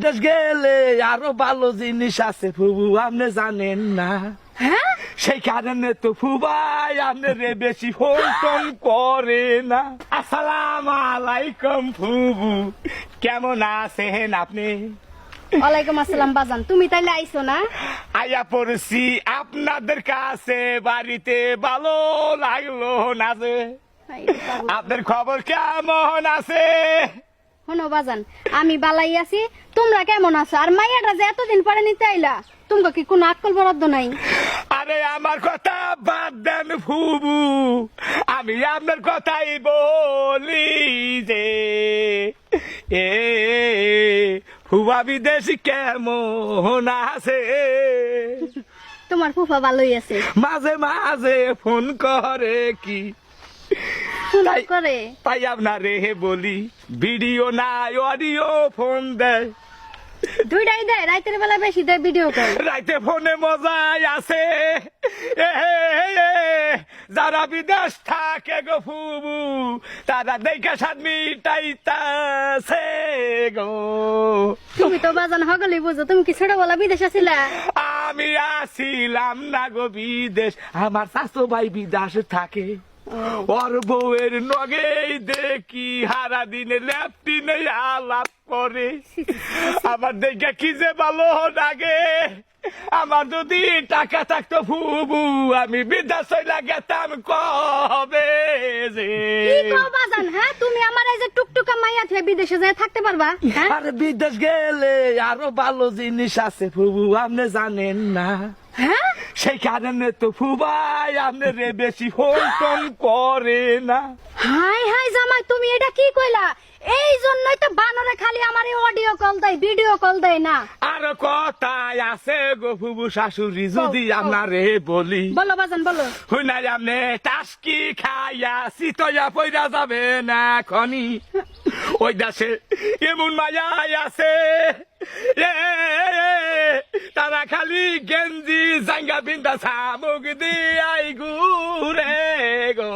বিদেশ গেলে আরো ভালো জিনিস আছে ফুবু, আপনি জানেন না। হ্যাঁ সেই কারণে তো ফুবাই আপনারে বেশি ফোন টোন করে না। আসসালাম আলাইকুম ফুবু, কেমন আছেন আপনি? ওয়ালাইকুম আসসালাম বাজান, তুমি তাইলে আইছো না? আয়া পড়ছি আপনাদের কাছে, বাড়িতে ভালো লাগলো না যে। আপনার খবর কেমন আছে? শোনো বাজান, আমি বালাই আছি, তোমরা কেমন আছো? আর মাইয়াটা যে এতদিন পরে নিতে আইলা, তোমাকে কি কোনো আক্কল বরাদ্দ নাই? আরে আমার কথা বাদ দেন ফুবু, আমি আপনার কথাই বলি যে এ ফুবা বিদেশি কেমন আছে? তোমার ফুফা ভালোই আছে। মাঝে মাঝে ফোন করে কি ফোন তাই- করে? তাই আপনারে বলি, ভিডিও নাই অডিও ফোন দেয়, দুইটাই দেয়, রাতের বেলা বেশি দেয় ভিডিও কল। রাইতে ফোনে মজাই আছে। এ হে হে, যারা বিদেশ থাকে গো ফুবু, তারা দেখে স্বাদ মিটাইতাছে গো। তুমি তো বাজান হগলি বুঝো, তুমি কি ছোটবেলা বিদেশ আছিলা? আমি আসিলাম না গো বিদেশ, আমার শাশু ভাই বিদেশ থাকে। ওর বউয়ের নগেই দেখি হারা দিনে ল্যাপটিনে আলাপ করে। আমার দেখে কি যে ভালো লাগে, আমার যদি টাকা থাকতো ফুবু, আমি বিদেশ হইলা গেতাম কবে যে। কি কও বাজান? হ্যাঁ, তুমি আমার এই যে টুকটুকা মাইয়া থেকে বিদেশে যায় থাকতে পারবা? হ্যাঁ আরে বিদেশ গেলে আরো ভালো জিনিস আছে ফুবু, আপনি জানেন না। হ্যাঁ, সেই কারণে তো ফুবাই আপনারে বেশি ফোন টোন করে না। হাই হাই জামাই, তুমি এটা কি কইলা? এই জন্যই তো বানরে খালি আমার অডিও কল দেয়, ভিডিও কল দেয় না। আর কথায় আছে গো ফুবু শাশুড়ি, যদি কও। আপনারে বলি, বলো বাজান বলো। হই না আপনি টাস্কি খাইয়া সিতয়া পয়রা যাবে না খনি। ওই দাসে এমন মায়াই আছে, এ, তারা খালি গেঞ্জি জাঙ্গা বিন্দা সামুক দিয়াই ঘুরে গো।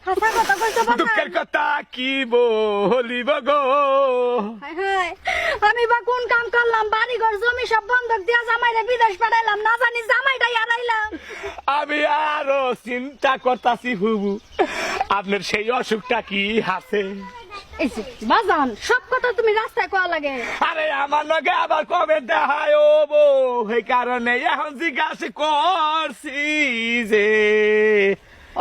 হাসা কথা কইছো বাজান? দুঃখের কথা কি বলিব গো। হায় হায়, আমি বা কোন কাম করলাম? বাড়ি ঘর জমি সব বন্ধক দিয়া জামাইরে বিদেশ পাঠাইলাম, না জানি জামাইটাই হারাইলাম। আমি আরো চিন্তা করতাছি ফুবু, আপনার সেই অসুখটা কি আছে? এই যে বাজান, সব কথা তুমি রাস্তায় কওয়া লাগে। আরে আমার লগে আবার কবে দেখায় ও বউ, সেই কারণে এখন জিজ্ঞাসা করছি যে।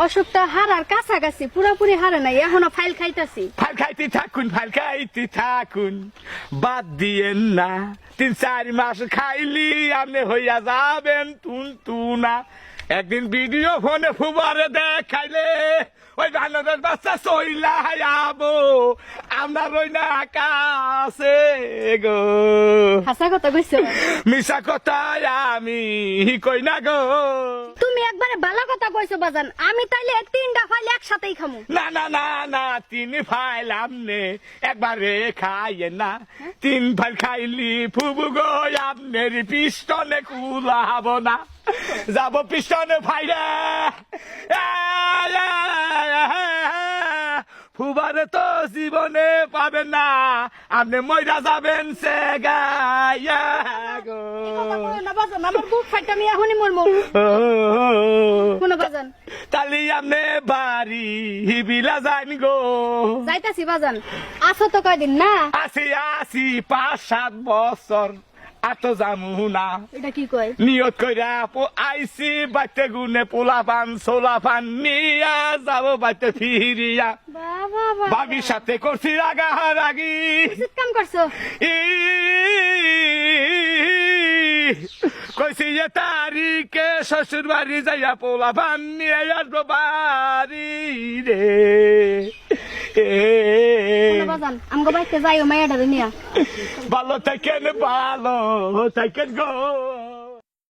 অসুখটা হারার কাছাকাছি, পুরাপুরি হারে নাই, এখনো ফাইল খাইতাছি। ফাল খাইতে থাকুন, ফাল খাইতে থাকুন, বাদ দিয়েন না। 3-4 মাস খাইলি আপনি হইয়া যাবেন তুনা। একদিন ভিডিও ফোনে ফুবারে দেখাইলে ওই বানরের বাচ্চা সইলা আবো, আপনার ওই না আকাশে গো। হাসা কথা কইছো? মিশা কথা আমি কই না গো। তুমি একবারে ভালো কথা কইছো বাজান, আমি তাইলে 3টা ফাইল একসাথেই খামু। না না না না, 3 ফাইল আমনে একবারে খাইয়ে না। 3 ফাইল খাইলি ফুবু গো, আপনার পিস্টনে কুলাব না, যাব পিস্টনে ফাইলে। ফুবারে তো জীবনে পাবেন না, আপনি মইরা যাবেন সে গায়া গো। এই কথা কইও না বাজান, আমার বুক ফাইটা আমি এখনই মরমু। শুনো বাজান, তালি আপনি বাড়ি বিলা যান গো। যাইতাছি বাজান। আছো তো কয়দিন না? আসি 5-7 বছর, আর তো জামু না। এটা কি কয়? নিয়ত কইরা আইসি বাইতে গুনে পোলা পান সোলা পান নিয়া যাবো বাইতে ফিরিয়া। বাবা বাবা, ভাবির সাথে করছি রাগারাগি, উচিত কাম করছো। কইছি যে তারিখে শ্বশুর বাড়ি যাইয়া পোলা পান নিয়ে আসবো বাড়ি রে। শুনো বাজান, আমগো বাইতে যাইও মাইয়াটারে নিয়া। ভালো থাকেন গো।